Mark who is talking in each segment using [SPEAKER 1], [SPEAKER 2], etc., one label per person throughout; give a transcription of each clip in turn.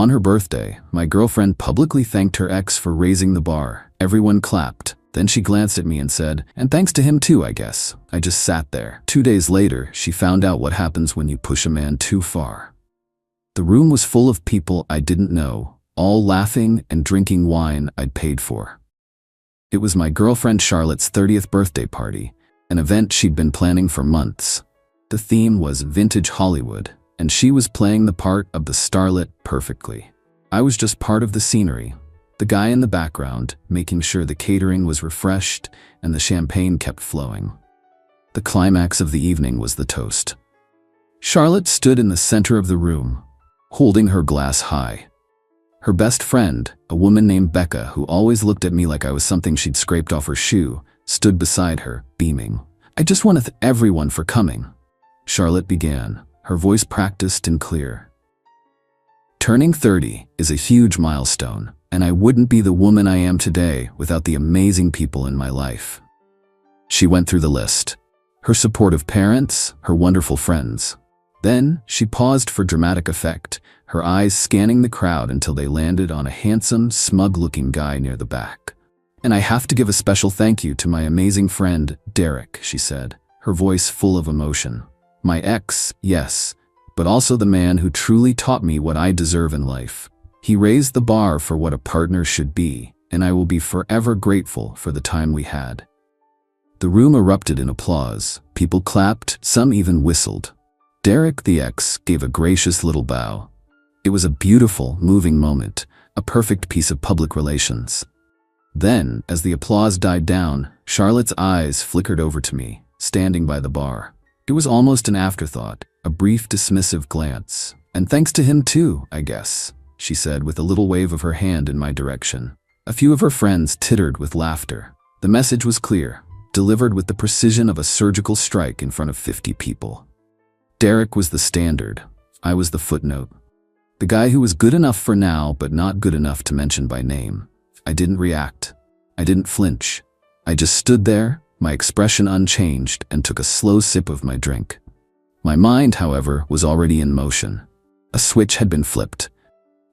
[SPEAKER 1] On her birthday, my girlfriend publicly thanked her ex for raising the bar. Everyone clapped. Then she glanced at me and said, "And thanks to him too, I guess." I just sat there. 2 days later, she found out what happens when you push a man too far. The room was full of people I didn't know, all laughing and drinking wine I'd paid for. It was my girlfriend Charlotte's 30th birthday party, an event she'd been planning for months. The theme was vintage Hollywood, and she was playing the part of the starlet perfectly. I was just part of the scenery, the guy in the background, making sure the catering was refreshed and the champagne kept flowing. The climax of the evening was the toast. Charlotte stood in the center of the room, holding her glass high. Her best friend, a woman named Becca, who always looked at me like I was something she'd scraped off her shoe, stood beside her, beaming. "I just want to thank everyone for coming," Charlotte began, her voice practiced and clear. "Turning 30 is a huge milestone, and I wouldn't be the woman I am today without the amazing people in my life." She went through the list. Her supportive parents, her wonderful friends. Then she paused for dramatic effect, her eyes scanning the crowd until they landed on a handsome, smug-looking guy near the back. "And I have to give a special thank you to my amazing friend, Derek," she said, her voice full of emotion. "My ex, yes, but also the man who truly taught me what I deserve in life. He raised the bar for what a partner should be, and I will be forever grateful for the time we had." The room erupted in applause. People clapped, some even whistled. Derek, the ex, gave a gracious little bow. It was a beautiful, moving moment, a perfect piece of public relations. Then, as the applause died down, Charlotte's eyes flickered over to me, standing by the bar. It was almost an afterthought, a brief dismissive glance. "And thanks to him too, I guess," she said with a little wave of her hand in my direction. A few of her friends tittered with laughter. The message was clear, delivered with the precision of a surgical strike in front of 50 people. Derek was the standard. I was the footnote. The guy who was good enough for now, but not good enough to mention by name. I didn't react. I didn't flinch. I just stood there, my expression unchanged, and took a slow sip of my drink. My mind, however, was already in motion. A switch had been flipped.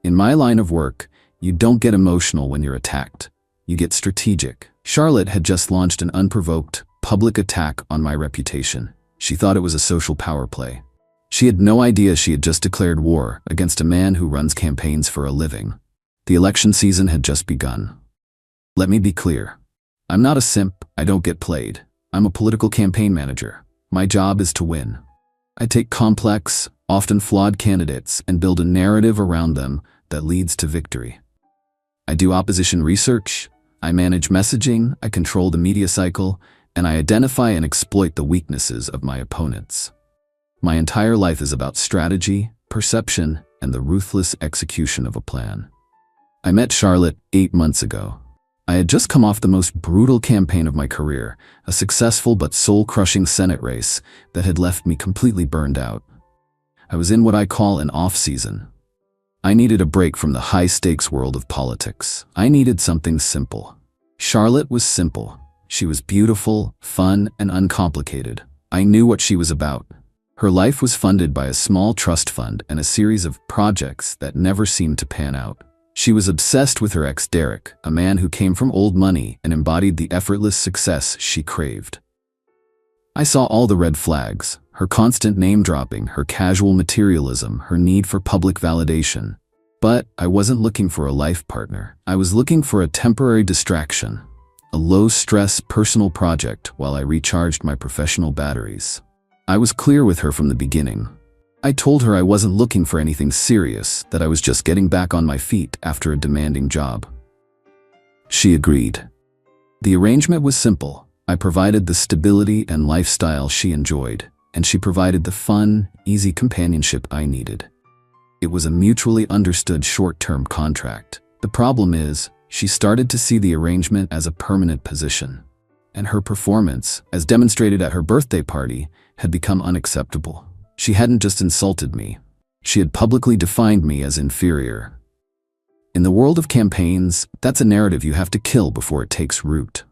[SPEAKER 1] In my line of work, you don't get emotional when you're attacked. You get strategic. Charlotte had just launched an unprovoked, public attack on my reputation. She thought it was a social power play. She had no idea she had just declared war against a man who runs campaigns for a living. The election season had just begun. Let me be clear. I'm not a simp, I don't get played. I'm a political campaign manager. My job is to win. I take complex, often flawed candidates and build a narrative around them that leads to victory. I do opposition research, I manage messaging, I control the media cycle, and I identify and exploit the weaknesses of my opponents. My entire life is about strategy, perception, and the ruthless execution of a plan. I met Charlotte 8 months ago. I had just come off the most brutal campaign of my career, a successful but soul-crushing Senate race that had left me completely burned out. I was in what I call an off-season. I needed a break from the high-stakes world of politics. I needed something simple. Charlotte was simple. She was beautiful, fun, and uncomplicated. I knew what she was about. Her life was funded by a small trust fund and a series of projects that never seemed to pan out. She was obsessed with her ex Derek, a man who came from old money and embodied the effortless success she craved. I saw all the red flags, her constant name-dropping, her casual materialism, her need for public validation. But I wasn't looking for a life partner. I was looking for a temporary distraction, a low-stress personal project while I recharged my professional batteries. I was clear with her from the beginning. I told her I wasn't looking for anything serious, that I was just getting back on my feet after a demanding job. She agreed. The arrangement was simple. I provided the stability and lifestyle she enjoyed, and she provided the fun, easy companionship I needed. It was a mutually understood short-term contract. The problem is, she started to see the arrangement as a permanent position, and her performance, as demonstrated at her birthday party, had become unacceptable. She hadn't just insulted me. She had publicly defined me as inferior. In the world of campaigns, that's a narrative you have to kill before it takes root.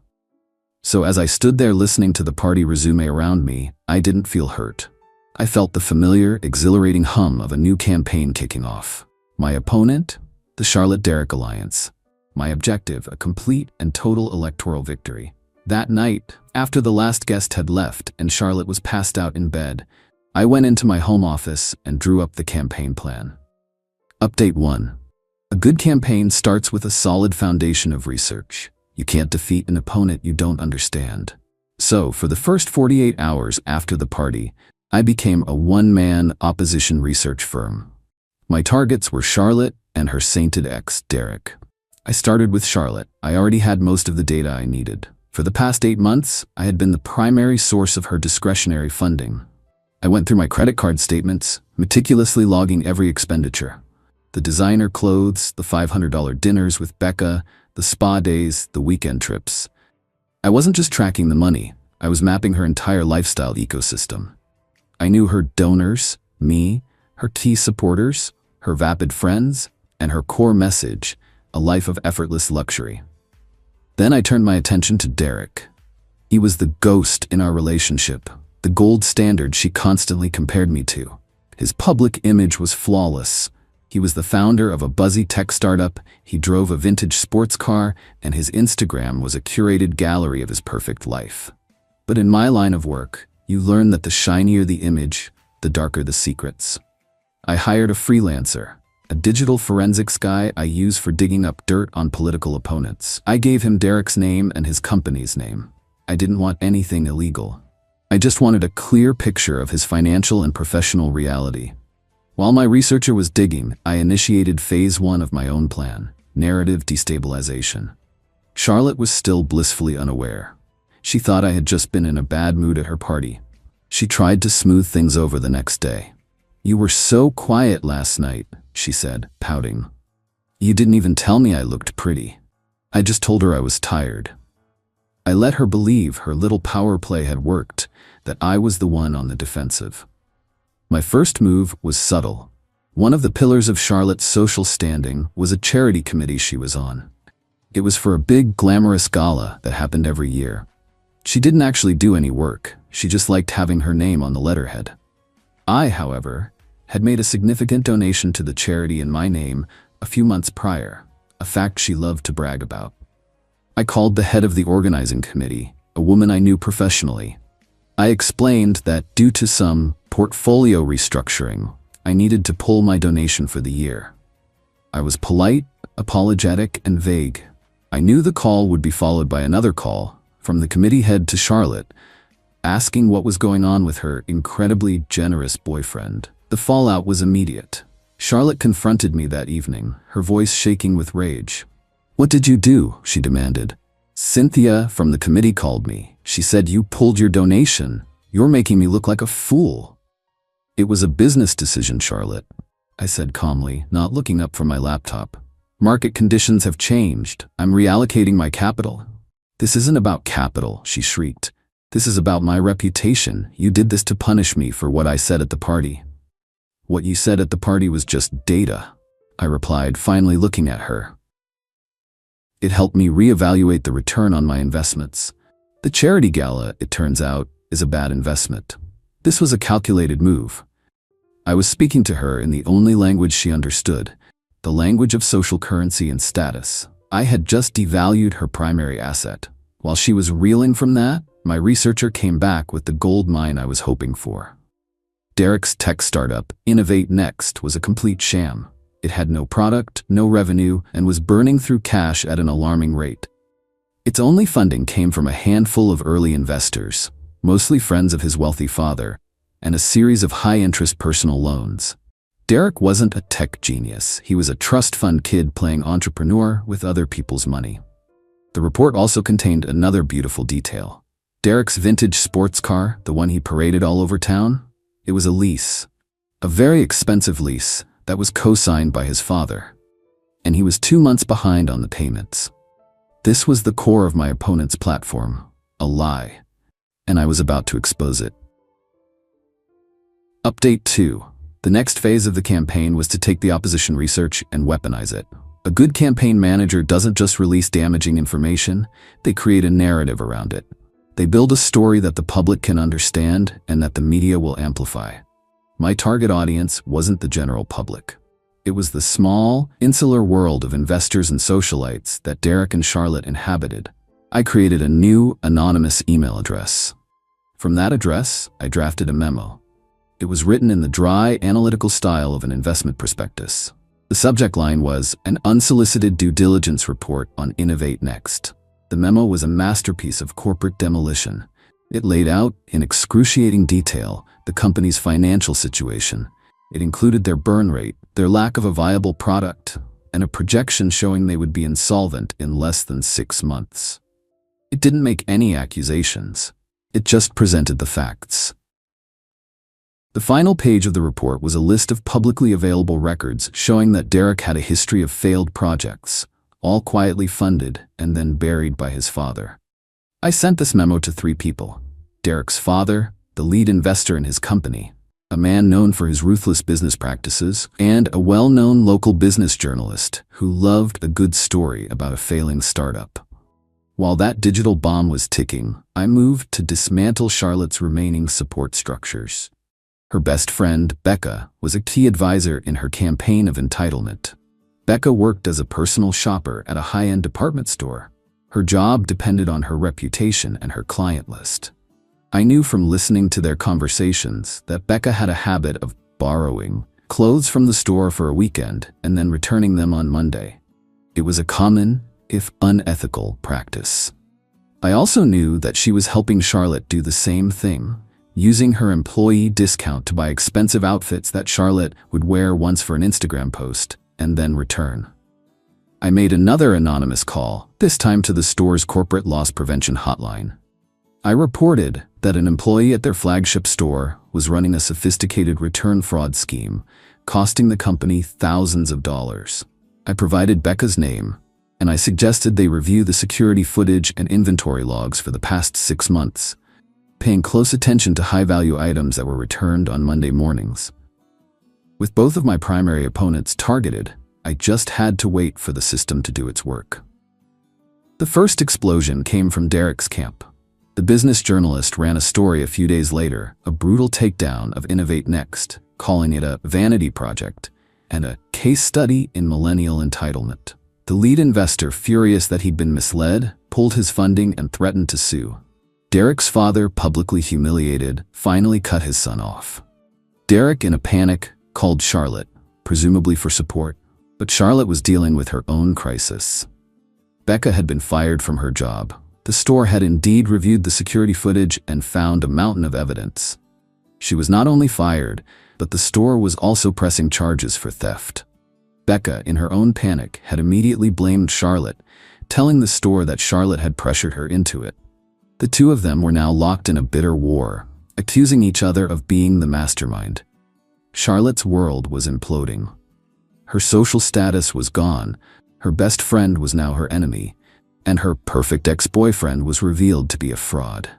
[SPEAKER 1] So as I stood there listening to the party resume around me, I didn't feel hurt. I felt the familiar, exhilarating hum of a new campaign kicking off. My opponent? The Charlotte-Derek alliance. My objective, a complete and total electoral victory. That night, after the last guest had left and Charlotte was passed out in bed, I went into my home office and drew up the campaign plan. Update 1. A good campaign starts with a solid foundation of research. You can't defeat an opponent you don't understand. So, for the first 48 hours after the party, I became a one-man opposition research firm. My targets were Charlotte and her sainted ex, Derek. I started with Charlotte. I already had most of the data I needed. For the past 8 months, I had been the primary source of her discretionary funding. I went through my credit card statements, meticulously logging every expenditure. The designer clothes, the $500 dinners with Becca, the spa days, the weekend trips. I wasn't just tracking the money, I was mapping her entire lifestyle ecosystem. I knew her donors, me, her key supporters, her vapid friends, and her core message, a life of effortless luxury. Then I turned my attention to Derek. He was the ghost in our relationship, the gold standard she constantly compared me to. His public image was flawless. He was the founder of a buzzy tech startup, he drove a vintage sports car, and his Instagram was a curated gallery of his perfect life. But in my line of work, you learn that the shinier the image, the darker the secrets. I hired a freelancer, a digital forensics guy I use for digging up dirt on political opponents. I gave him Derek's name and his company's name. I didn't want anything illegal. I just wanted a clear picture of his financial and professional reality. While my researcher was digging, I initiated phase 1 of my own plan, narrative destabilization. Charlotte was still blissfully unaware. She thought I had just been in a bad mood at her party. She tried to smooth things over the next day. "You were so quiet last night," she said, pouting. "You didn't even tell me I looked pretty." I just told her I was tired. I let her believe her little power play had worked, that I was the one on the defensive. My first move was subtle. One of the pillars of Charlotte's social standing was a charity committee she was on. It was for a big, glamorous gala that happened every year. She didn't actually do any work, she just liked having her name on the letterhead. I, however, had made a significant donation to the charity in my name a few months prior, a fact she loved to brag about. I called the head of the organizing committee, a woman I knew professionally. I explained that due to some portfolio restructuring, I needed to pull my donation for the year. I was polite, apologetic, and vague. I knew the call would be followed by another call from the committee head to Charlotte, asking what was going on with her incredibly generous boyfriend. The fallout was immediate. Charlotte confronted me that evening, her voice shaking with rage. "What did you do?" she demanded. "Cynthia from the committee called me. She said you pulled your donation. You're making me look like a fool." "It was a business decision, Charlotte," I said calmly, not looking up from my laptop. "Market conditions have changed. I'm reallocating my capital." "This isn't about capital," she shrieked. "This is about my reputation. You did this to punish me for what I said at the party." "What you said at the party was just data," I replied, finally looking at her. It helped me reevaluate the return on my investments. The charity gala, it turns out, is a bad investment. This was a calculated move. I was speaking to her in the only language she understood, the language of social currency and status. I had just devalued her primary asset. While she was reeling from that, my researcher came back with the gold mine I was hoping for. Derek's tech startup, Innovate Next, was a complete sham. It had no product, no revenue, and was burning through cash at an alarming rate. Its only funding came from a handful of early investors, mostly friends of his wealthy father, and a series of high-interest personal loans. Derek wasn't a tech genius. He was a trust fund kid playing entrepreneur with other people's money. The report also contained another beautiful detail. Derek's vintage sports car, the one he paraded all over town, it was a lease. A very expensive lease that was co-signed by his father. And he was 2 months behind on the payments. This was the core of my opponent's platform, a lie, and I was about to expose it. Update 2. The next phase of the campaign was to take the opposition research and weaponize it. A good campaign manager doesn't just release damaging information, they create a narrative around it. They build a story that the public can understand and that the media will amplify. My target audience wasn't the general public. It was the small, insular world of investors and socialites that Derek and Charlotte inhabited. I created a new, anonymous email address. From that address, I drafted a memo. It was written in the dry, analytical style of an investment prospectus. The subject line was, "An unsolicited due diligence report on Innovate Next." The memo was a masterpiece of corporate demolition. It laid out, in excruciating detail, the company's financial situation. It included their burn rate, their lack of a viable product, and a projection showing they would be insolvent in less than 6 months. It didn't make any accusations. It just presented the facts. The final page of the report was a list of publicly available records showing that Derek had a history of failed projects, all quietly funded and then buried by his father. I sent this memo to 3 people: Derek's father, the lead investor in his company, a man known for his ruthless business practices, and a well-known local business journalist who loved a good story about a failing startup. While that digital bomb was ticking, I moved to dismantle Charlotte's remaining support structures. Her best friend, Becca, was a key advisor in her campaign of entitlement. Becca worked as a personal shopper at a high-end department store. Her job depended on her reputation and her client list. I knew from listening to their conversations that Becca had a habit of borrowing clothes from the store for a weekend and then returning them on Monday. It was a common, if unethical, practice. I also knew that she was helping Charlotte do the same thing, using her employee discount to buy expensive outfits that Charlotte would wear once for an Instagram post and then return. I made another anonymous call, this time to the store's corporate loss prevention hotline. I reported that an employee at their flagship store was running a sophisticated return fraud scheme, costing the company thousands of dollars. I provided Becca's name, and I suggested they review the security footage and inventory logs for the past 6 months, paying close attention to high-value items that were returned on Monday mornings. With both of my primary opponents targeted, I just had to wait for the system to do its work. The first explosion came from Derek's camp. The business journalist ran a story a few days later, a brutal takedown of Innovate Next, calling it a vanity project and a case study in millennial entitlement. The lead investor, furious that he'd been misled, pulled his funding and threatened to sue. Derek's father, publicly humiliated, finally cut his son off. Derek, in a panic, called Charlotte, presumably for support, but Charlotte was dealing with her own crisis. Becca had been fired from her job. The store had indeed reviewed the security footage and found a mountain of evidence. She was not only fired, but the store was also pressing charges for theft. Becca, in her own panic, had immediately blamed Charlotte, telling the store that Charlotte had pressured her into it. The two of them were now locked in a bitter war, accusing each other of being the mastermind. Charlotte's world was imploding. Her social status was gone, her best friend was now her enemy, and her perfect ex-boyfriend was revealed to be a fraud.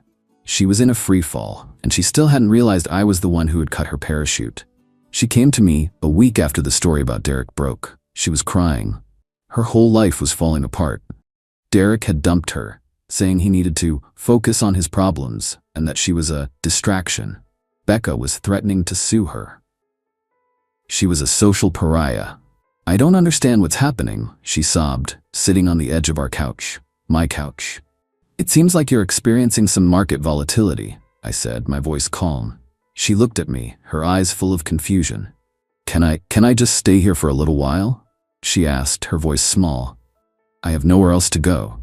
[SPEAKER 1] She was in a free fall, and she still hadn't realized I was the one who had cut her parachute. She came to me a week after the story about Derek broke. She was crying. Her whole life was falling apart. Derek had dumped her, saying he needed to focus on his problems and that she was a distraction. Becca was threatening to sue her. She was a social pariah. "I don't understand what's happening," she sobbed, sitting on the edge of our couch, my couch. "It seems like you're experiencing some market volatility," I said, my voice calm. She looked at me, her eyes full of confusion. Can I just stay here for a little while?" she asked, her voice small. "I have nowhere else to go."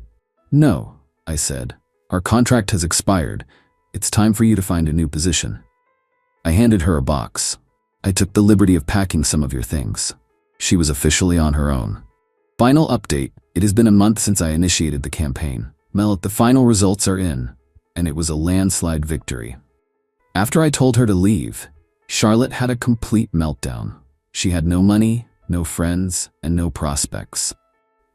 [SPEAKER 1] "No," I said. "Our contract has expired. It's time for you to find a new position." I handed her a box. "I took the liberty of packing some of your things." She was officially on her own. Final update: it has been a month since I initiated the campaign. Mel, the final results are in, and it was a landslide victory. After I told her to leave, Charlotte had a complete meltdown. She had no money, no friends, and no prospects.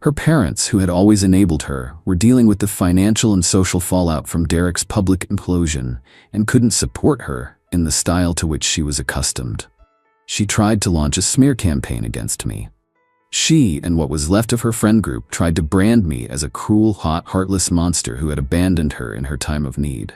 [SPEAKER 1] Her parents, who had always enabled her, were dealing with the financial and social fallout from Derek's public implosion and couldn't support her in the style to which she was accustomed. She tried to launch a smear campaign against me. She and what was left of her friend group tried to brand me as a cruel, hot, heartless monster who had abandoned her in her time of need.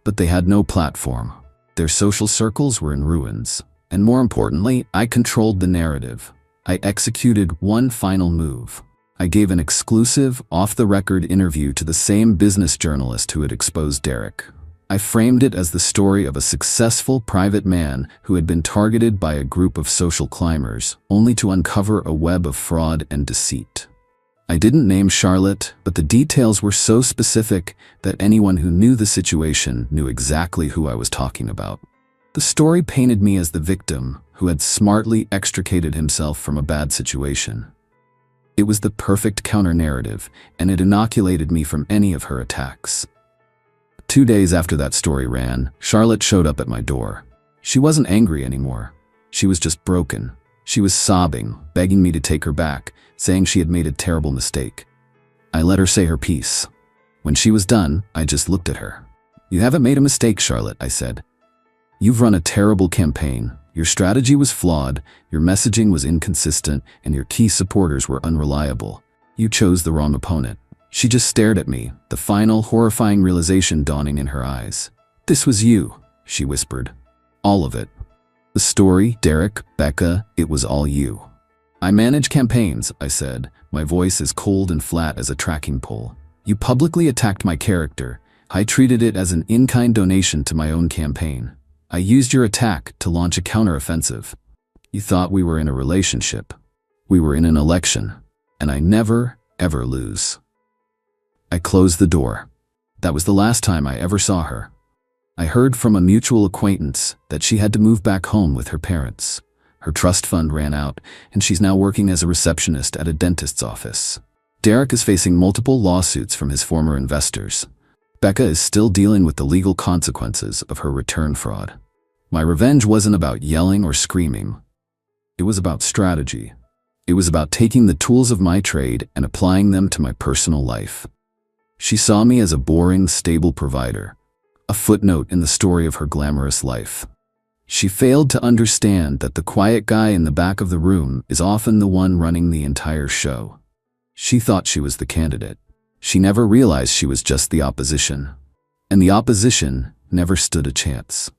[SPEAKER 1] But they had no platform. Their social circles were in ruins. And more importantly, I controlled the narrative. I executed one final move. I gave an exclusive, off-the-record interview to the same business journalist who had exposed Derek. I framed it as the story of a successful private man who had been targeted by a group of social climbers, only to uncover a web of fraud and deceit. I didn't name Charlotte, but the details were so specific that anyone who knew the situation knew exactly who I was talking about. The story painted me as the victim who had smartly extricated himself from a bad situation. It was the perfect counter-narrative, and it inoculated me from any of her attacks. 2 days after that story ran, Charlotte showed up at my door. She wasn't angry anymore. She was just broken. She was sobbing, begging me to take her back, saying she had made a terrible mistake. I let her say her piece. When she was done, I just looked at her. "You haven't made a mistake, Charlotte," I said. "You've run a terrible campaign. Your strategy was flawed, your messaging was inconsistent, and your key supporters were unreliable. You chose the wrong opponent." She just stared at me, the final, horrifying realization dawning in her eyes. "This was you," she whispered. "All of it. The story, Derek, Becca, it was all you." "I manage campaigns," I said, my voice as cold and flat as a tracking pole. "You publicly attacked my character. I treated it as an in-kind donation to my own campaign. I used your attack to launch a counteroffensive. You thought we were in a relationship. We were in an election, and I never, ever lose." I closed the door. That was the last time I ever saw her. I heard from a mutual acquaintance that she had to move back home with her parents. Her trust fund ran out, and she's now working as a receptionist at a dentist's office. Derek is facing multiple lawsuits from his former investors. Becca is still dealing with the legal consequences of her return fraud. My revenge wasn't about yelling or screaming. It was about strategy. It was about taking the tools of my trade and applying them to my personal life. She saw me as a boring, stable provider, a footnote in the story of her glamorous life. She failed to understand that the quiet guy in the back of the room is often the one running the entire show. She thought she was the candidate. She never realized she was just the opposition. And the opposition never stood a chance.